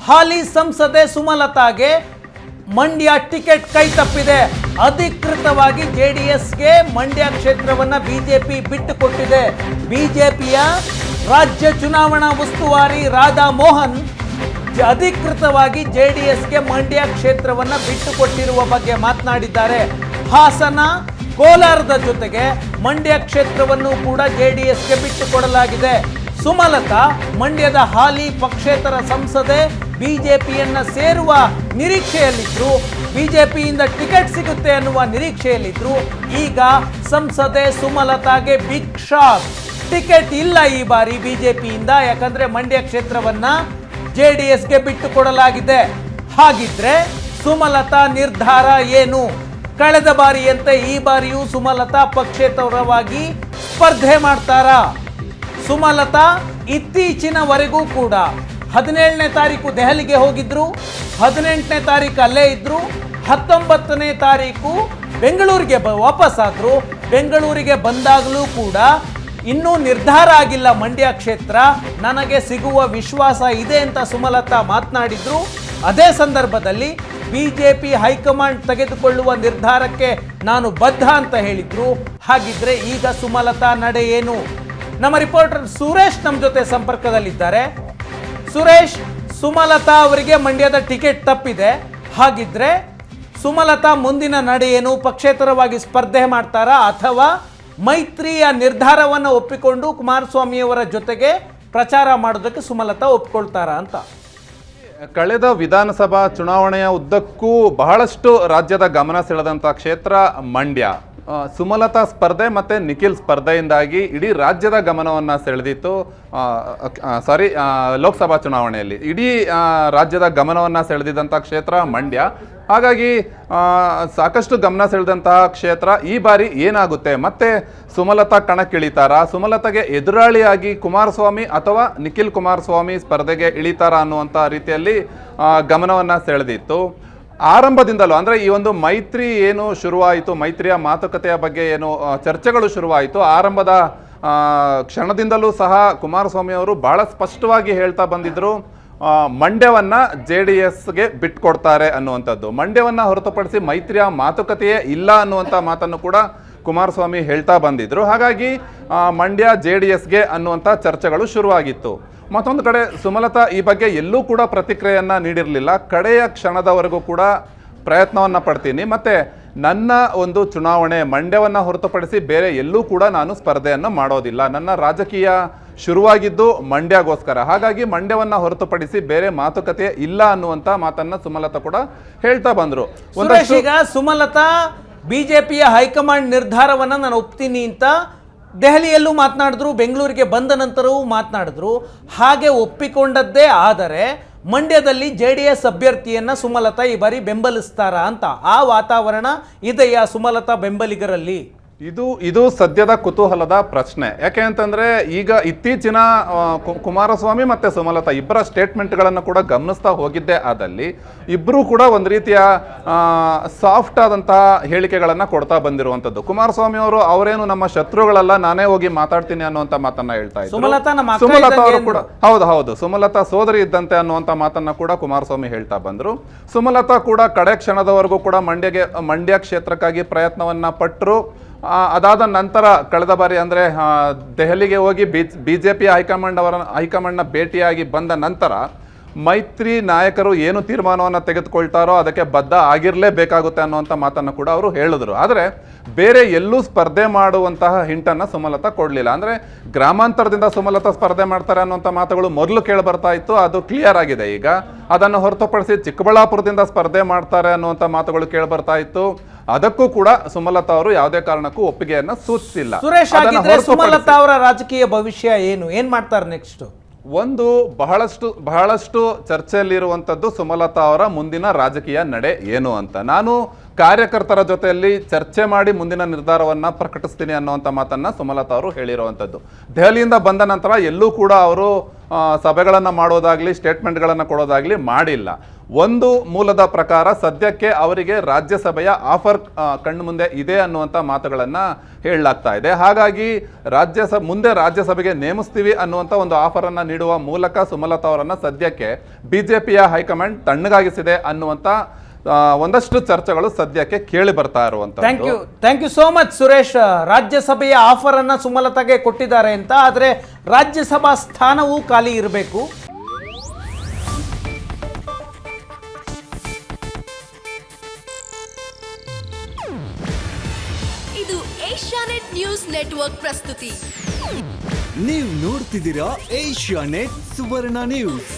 ಹಾಲಿ ಸಂಸದೆ ಸುಮಲತಾಗೆ ಮಂಡ್ಯ ಟಿಕೆಟ್ ಕೈ ತಪ್ಪಿದೆ. ಅಧಿಕೃತವಾಗಿ ಜೆಡಿಎಸ್ಗೆ ಮಂಡ್ಯ ಕ್ಷೇತ್ರವನ್ನ ಬಿಜೆಪಿ ಬಿಟ್ಟುಕೊಟ್ಟಿದೆ. ಬಿಜೆಪಿಯ ರಾಜ್ಯ ಚುನಾವಣಾ ಉಸ್ತುವಾರಿ ರಾಧಾ ಮೋಹನ್ ಅಧಿಕೃತವಾಗಿ ಜೆಡಿಎಸ್ಗೆ ಮಂಡ್ಯ ಕ್ಷೇತ್ರವನ್ನ ಬಿಟ್ಟುಕೊಟ್ಟಿರುವ ಬಗ್ಗೆ ಮಾತನಾಡಿದ್ದಾರೆ. ಹಾಸನ, ಕೋಲಾರದ ಜೊತೆಗೆ ಮಂಡ್ಯ ಕ್ಷೇತ್ರವನ್ನು ಕೂಡ ಜೆಡಿಎಸ್ಗೆ ಬಿಟ್ಟುಕೊಡಲಾಗಿದೆ. ಸುಮಲತಾ ಮಂಡ್ಯದ ಹಾಲಿ ಪಕ್ಷೇತರ ಸಂಸದೆ ಬಿಜೆಪಿಯನ್ನ ಸೇರುವ ನಿರೀಕ್ಷೆಯಲ್ಲಿದ್ರು, ಬಿಜೆಪಿಯಿಂದ ಟಿಕೆಟ್ ಸಿಗುತ್ತೆ ಅನ್ನುವ ನಿರೀಕ್ಷೆಯಲ್ಲಿದ್ರು. ಈಗ ಸಂಸದೆ ಸುಮಲತಾಗೆ ಬಿಗ್ ಶಾಕ್. ಟಿಕೆಟ್ ಇಲ್ಲ ಈ ಬಾರಿ ಬಿಜೆಪಿಯಿಂದ, ಯಾಕಂದ್ರೆ ಮಂಡ್ಯ ಕ್ಷೇತ್ರವನ್ನ ಜೆಡಿಎಸ್ಗೆ ಬಿಟ್ಟುಕೊಡಲಾಗಿದೆ. ಹಾಗಿದ್ರೆ ಸುಮಲತಾ ನಿರ್ಧಾರ ಏನು? ಕಳೆದ ಬಾರಿಯಂತೆ ಈ ಬಾರಿಯೂ ಸುಮಲತಾ ಪಕ್ಷೇತರವಾಗಿ ಸ್ಪರ್ಧೆ ಮಾಡ್ತಾರಾ? ಸುಮಲತಾ ಇತ್ತೀಚಿನವರೆಗೂ ಕೂಡ 17ನೇ ತಾರೀಕು ದೆಹಲಿಗೆ ಹೋಗಿದ್ರು, 18ನೇ ತಾರೀಕು ಅಲ್ಲೇ ಇದ್ರು, 19ನೇ ತಾರೀಕು ಬೆಂಗಳೂರಿಗೆ ವಾಪಸ್ ಆದ್ರು. ಬೆಂಗಳೂರಿಗೆ ಬಂದಾಗಲೂ ಕೂಡ ಇನ್ನೂ ನಿರ್ಧಾರ ಆಗಿಲ್ಲ ಮಂಡ್ಯ ಕ್ಷೇತ್ರ, ನನಗೆ ಸಿಗುವ ವಿಶ್ವಾಸ ಇದೆ ಅಂತ ಸುಮಲತಾ ಮಾತನಾಡಿದ್ರು. ಅದೇ ಸಂದರ್ಭದಲ್ಲಿ ಬಿಜೆಪಿ ಹೈಕಮಾಂಡ್ ತೆಗೆದುಕೊಳ್ಳುವ ನಿರ್ಧಾರಕ್ಕೆ ನಾನು ಬದ್ಧ ಅಂತ ಹೇಳಿದ್ರು. ಹಾಗಿದ್ರೆ ಈಗ ಸುಮಲತಾ ನಡೆ ಏನು? ನಮ್ಮ ರಿಪೋರ್ಟರ್ ಸುರೇಶ್ ನಮ್ಮ ಜೊತೆ ಸಂಪರ್ಕದಲ್ಲಿದ್ದಾರೆ. ಸುರೇಶ್, ಸುಮಲತಾ ಅವರಿಗೆ ಮಂಡ್ಯದ ಟಿಕೆಟ್ ತಪ್ಪಿದೆ. ಹಾಗಿದ್ರೆ ಸುಮಲತಾ ಮುಂದಿನ ನಡೆ ಏನು? ಪಕ್ಷೇತರವಾಗಿ ಸ್ಪರ್ಧೆ ಮಾಡ್ತಾರಾ ಅಥವಾ ಮೈತ್ರಿಯ ನಿರ್ಧಾರವನ್ನು ಒಪ್ಪಿಕೊಂಡು ಕುಮಾರಸ್ವಾಮಿಯವರ ಜೊತೆಗೆ ಪ್ರಚಾರ ಮಾಡೋದಕ್ಕೆ ಸುಮಲತಾ ಒಪ್ಕೊಳ್ತಾರಾ ಅಂತ? ಕಳೆದ ವಿಧಾನಸಭಾ ಚುನಾವಣೆಯ ಉದ್ದಕ್ಕೂ ಬಹಳಷ್ಟು ರಾಜ್ಯದ ಗಮನ ಸೆಳೆದಂಥ ಕ್ಷೇತ್ರ ಮಂಡ್ಯ. ಸುಮಲತಾ ಸ್ಪರ್ಧೆ ಮತ್ತು ನಿಖಿಲ್ ಸ್ಪರ್ಧೆಯಿಂದಾಗಿ ಇಡೀ ರಾಜ್ಯದ ಗಮನವನ್ನು ಸೆಳೆದಿತ್ತು. ಲೋಕಸಭಾ ಚುನಾವಣೆಯಲ್ಲಿ ಇಡೀ ರಾಜ್ಯದ ಗಮನವನ್ನು ಸೆಳೆದಿದ್ದಂಥ ಕ್ಷೇತ್ರ ಮಂಡ್ಯ. ಹಾಗಾಗಿ ಸಾಕಷ್ಟು ಗಮನ ಸೆಳೆದಂತಹ ಕ್ಷೇತ್ರ. ಈ ಬಾರಿ ಏನಾಗುತ್ತೆ? ಮತ್ತೆ ಸುಮಲತಾ ಕಣಕ್ಕಿಳಿತಾರಾ? ಸುಮಲತಾಗೆ ಎದುರಾಳಿಯಾಗಿ ಕುಮಾರಸ್ವಾಮಿ ಅಥವಾ ನಿಖಿಲ್ ಕುಮಾರಸ್ವಾಮಿ ಸ್ಪರ್ಧೆಗೆ ಇಳಿತಾರಾ ಅನ್ನುವಂಥ ರೀತಿಯಲ್ಲಿ ಗಮನವನ್ನು ಸೆಳೆದಿತ್ತು. ಆರಂಭದಿಂದಲೂ ಅಂದರೆ ಈ ಒಂದು ಮೈತ್ರಿ ಏನು ಶುರುವಾಯಿತು, ಮೈತ್ರಿಯ ಮಾತುಕತೆಯ ಬಗ್ಗೆ ಏನು ಚರ್ಚೆಗಳು ಶುರುವಾಯಿತು, ಆರಂಭದ ಕ್ಷಣದಿಂದಲೂ ಸಹ ಕುಮಾರಸ್ವಾಮಿ ಅವರು ಬಹಳ ಸ್ಪಷ್ಟವಾಗಿ ಹೇಳ್ತಾ ಬಂದಿದ್ರು, ಮಂಡ್ಯವನ್ನು JDSಗೆ ಬಿಟ್ಕೊಡ್ತಾರೆ ಅನ್ನುವಂಥದ್ದು. ಮಂಡ್ಯವನ್ನು ಹೊರತುಪಡಿಸಿ ಮೈತ್ರಿಯ ಮಾತುಕತೆಯೇ ಇಲ್ಲ ಅನ್ನುವಂಥ ಮಾತನ್ನು ಕೂಡ ಕುಮಾರಸ್ವಾಮಿ ಹೇಳ್ತಾ ಬಂದಿದ್ರು. ಹಾಗಾಗಿ ಮಂಡ್ಯ JDSಗೆ ಅನ್ನುವಂಥ ಚರ್ಚೆಗಳು ಶುರುವಾಗಿತ್ತು. ಮತ್ತೊಂದು ಕಡೆ ಸುಮಲತಾ ಈ ಬಗ್ಗೆ ಎಲ್ಲೂ ಕೂಡ ಪ್ರತಿಕ್ರಿಯೆಯನ್ನು ನೀಡಿರಲಿಲ್ಲ. ಕಡೆಯ ಕ್ಷಣದವರೆಗೂ ಕೂಡ ಪ್ರಯತ್ನವನ್ನು ಪಡ್ತೀನಿ, ಮತ್ತು ನನ್ನ ಒಂದು ಚುನಾವಣೆ ಮಂಡ್ಯವನ್ನು ಹೊರತುಪಡಿಸಿ ಬೇರೆ ಎಲ್ಲೂ ಕೂಡ ನಾನು ಸ್ಪರ್ಧೆಯನ್ನು ಮಾಡೋದಿಲ್ಲ, ನನ್ನ ರಾಜಕೀಯ ಶುರುವಾಗಿದ್ದು ಮಂಡ್ಯಗೋಸ್ಕರ, ಹಾಗಾಗಿ ಮಂಡ್ಯವನ್ನು ಹೊರತುಪಡಿಸಿ ಬೇರೆ ಮಾತುಕತೆ ಇಲ್ಲ ಅನ್ನುವಂಥ ಮಾತನ್ನು ಸುಮಲತಾ ಕೂಡ ಹೇಳ್ತಾ ಬಂದರು. ಈಗ ಸುಮಲತಾ ಬಿಜೆಪಿಯ ಹೈಕಮಾಂಡ್ ನಿರ್ಧಾರವನ್ನು ನಾನು ಒಪ್ತೀನಿ ಅಂತ ದೆಹಲಿಯಲ್ಲೂ ಮಾತನಾಡಿದ್ರು, ಬೆಂಗಳೂರಿಗೆ ಬಂದ ನಂತರವೂ ಮಾತನಾಡಿದ್ರು. ಹಾಗೆ ಒಪ್ಪಿಕೊಂಡದ್ದೇ ಆದರೆ ಮಂಡ್ಯದಲ್ಲಿ JDS ಅಭ್ಯರ್ಥಿಯನ್ನ ಸುಮಲತಾ ಈ ಬಾರಿ ಬೆಂಬಲಿಸ್ತಾರಾ ಅಂತ ಆ ವಾತಾವರಣ ಇದೆಯಾ ಸುಮಲತಾ ಬೆಂಬಲಿಗರಲ್ಲಿ? ಇದು ಸದ್ಯದ ಕುತೂಹಲದ ಪ್ರಶ್ನೆ. ಯಾಕೆ ಅಂತಂದರೆ ಈಗ ಇತ್ತೀಚಿನ ಕುಮಾರಸ್ವಾಮಿ ಮತ್ತು ಸುಮಲತಾ ಇಬ್ಬರ ಸ್ಟೇಟ್ಮೆಂಟ್ಗಳನ್ನು ಕೂಡ ಗಮನಿಸ್ತಾ ಹೋಗಿದ್ದೇ ಆದಲ್ಲಿ ಇಬ್ಬರೂ ಕೂಡ ಒಂದು ರೀತಿಯ ಸಾಫ್ಟ್ ಆದಂತಹ ಹೇಳಿಕೆಗಳನ್ನು ಕೊಡ್ತಾ ಬಂದಿರುವಂಥದ್ದು. ಕುಮಾರಸ್ವಾಮಿ ಅವರು ಅವರೇನು ನಮ್ಮ ಶತ್ರುಗಳಲ್ಲ, ನಾನೇ ಹೋಗಿ ಮಾತಾಡ್ತೀನಿ ಅನ್ನುವಂಥ ಮಾತನ್ನ ಹೇಳ್ತಾ ಇದ್ರು. ಸುಮಲತಾ ಅವರು ಕೂಡ ಹೌದು ಸುಮಲತಾ ಸೋದರಿ ಇದ್ದಂತೆ ಅನ್ನುವಂಥ ಮಾತನ್ನ ಕೂಡ ಕುಮಾರಸ್ವಾಮಿ ಹೇಳ್ತಾ ಬಂದರು. ಸುಮಲತಾ ಕೂಡ ಕಡೆ ಕ್ಷಣದವರೆಗೂ ಕೂಡ ಮಂಡ್ಯ ಕ್ಷೇತ್ರಕ್ಕಾಗಿ ಪ್ರಯತ್ನವನ್ನ ಪಟ್ಟರು. ಅದಾದ ನಂತರ ಕಳೆದ ಬಾರಿ ಅಂದರೆ ದೆಹಲಿಗೆ ಹೋಗಿ ಬಿಜೆಪಿ ಹೈಕಮಾಂಡ್ನ ಭೇಟಿಯಾಗಿ ಬಂದ ನಂತರ ಮೈತ್ರಿ ನಾಯಕರು ಏನು ತೀರ್ಮಾನವನ್ನು ತೆಗೆದುಕೊಳ್ತಾರೋ ಅದಕ್ಕೆ ಬದ್ಧ ಆಗಿರಲೇಬೇಕಾಗುತ್ತೆ ಅನ್ನುವಂಥ ಮಾತನ್ನು ಕೂಡ ಅವರು ಹೇಳಿದ್ರು. ಆದರೆ ಬೇರೆ ಎಲ್ಲೂ ಸ್ಪರ್ಧೆ ಮಾಡುವಂತಹ ಹಿಂಟನ್ನು ಸುಮಲತಾ ಕೊಡಲಿಲ್ಲ. ಅಂದರೆ ಗ್ರಾಮಾಂತರದಿಂದ ಸುಮಲತಾ ಸ್ಪರ್ಧೆ ಮಾಡ್ತಾರೆ ಅನ್ನುವಂಥ ಮಾತುಗಳು ಮೊದಲು ಕೇಳಿಬರ್ತಾ ಇತ್ತು, ಅದು ಕ್ಲಿಯರ್ ಆಗಿದೆ ಈಗ. ಅದನ್ನು ಹೊರತುಪಡಿಸಿ ಚಿಕ್ಕಬಳ್ಳಾಪುರದಿಂದ ಸ್ಪರ್ಧೆ ಮಾಡ್ತಾರೆ ಅನ್ನುವಂಥ ಮಾತುಗಳು ಕೇಳಿಬರ್ತಾ ಇತ್ತು. ಅದಕ್ಕೂ ಕೂಡ ಸುಮಲತಾ ಅವರು ಯಾವುದೇ ಕಾರಣಕ್ಕೂ ಒಪ್ಪಿಗೆಯನ್ನು ಸೂಚಿಸಿಲ್ಲ. ಸುರೇಶ್, ಸುಮಲತಾ ಅವರ ರಾಜಕೀಯ ಭವಿಷ್ಯ ಏನ್ ಮಾಡ್ತಾರೆ ನೆಕ್ಸ್ಟ್? ಒಂದು ಬಹಳಷ್ಟು ಚರ್ಚೆಯಲ್ಲಿರುವಂಥದ್ದು ಸುಮಲತಾ ಅವರ ಮುಂದಿನ ರಾಜಕೀಯ ನಡೆ ಏನು ಅಂತ. ನಾನು ಕಾರ್ಯಕರ್ತರ ಜೊತೆಯಲ್ಲಿ ಚರ್ಚೆ ಮಾಡಿ ಮುಂದಿನ ನಿರ್ಧಾರವನ್ನು ಪ್ರಕಟಿಸ್ತೀನಿ ಅನ್ನುವಂಥ ಮಾತನ್ನು ಸುಮಲತಾ ಅವರು ಹೇಳಿರುವಂಥದ್ದು. ದೆಹಲಿಯಿಂದ ಬಂದ ನಂತರ ಎಲ್ಲೂ ಕೂಡ ಅವರು ಸಭೆಗಳನ್ನು ಮಾಡೋದಾಗ್ಲಿ ಸ್ಟೇಟ್ಮೆಂಟ್ಗಳನ್ನು ಕೊಡೋದಾಗ್ಲಿ ಮಾಡಿಲ್ಲ. ಒಂದು ಮೂಲದ ಪ್ರಕಾರ ಸದ್ಯಕ್ಕೆ ಅವರಿಗೆ ರಾಜ್ಯಸಭೆಯ ಆಫರ್ ಕಣ್ಣು ಮುಂದೆ ಇದೆ ಅನ್ನುವಂಥ ಮಾತುಗಳನ್ನು ಹೇಳಲಾಗ್ತಾ ಇದೆ. ಹಾಗಾಗಿ ಮುಂದೆ ರಾಜ್ಯಸಭೆಗೆ ನೇಮಿಸ್ತೀವಿ ಅನ್ನುವಂಥ ಒಂದು ಆಫರನ್ನು ನೀಡುವ ಮೂಲಕ ಸುಮಲತಾ ಅವರನ್ನು ಸದ್ಯಕ್ಕೆ ಬಿಜೆಪಿಯ ಹೈಕಮಾಂಡ್ ತಣ್ಣಗಾಗಿಸಿದೆ ಅನ್ನುವಂಥ ಒಂದಷ್ಟು ಚರ್ಚೆಗಳು ಸದ್ಯಕ್ಕೆ ಕೇಳಿ ಬರ್ತಾ ಇರುವಂಥದ್ದು. Thank you so much Suresh. ರಾಜ್ಯಸಭೆಯ ಆಫರ್ ಅನ್ನ ಸುಮಲತಾಗೆ ಕೊಟ್ಟಿದ್ದಾರೆ ಅಂತ, ಆದರೆ ರಾಜ್ಯಸಭಾ ಸ್ಥಾನವೂ ಖಾಲಿ ಇರಬೇಕು. ಇದು ಏಷ್ಯಾನೆಟ್ ನ್ಯೂಸ್ ನೆಟ್ವರ್ಕ್ ಪ್ರಸ್ತುತಿ. ನೀವು ನೋಡ್ತಿದ್ದೀರಾ ಏಷ್ಯಾನೆಟ್ ಸುವರ್ಣ ನ್ಯೂಸ್.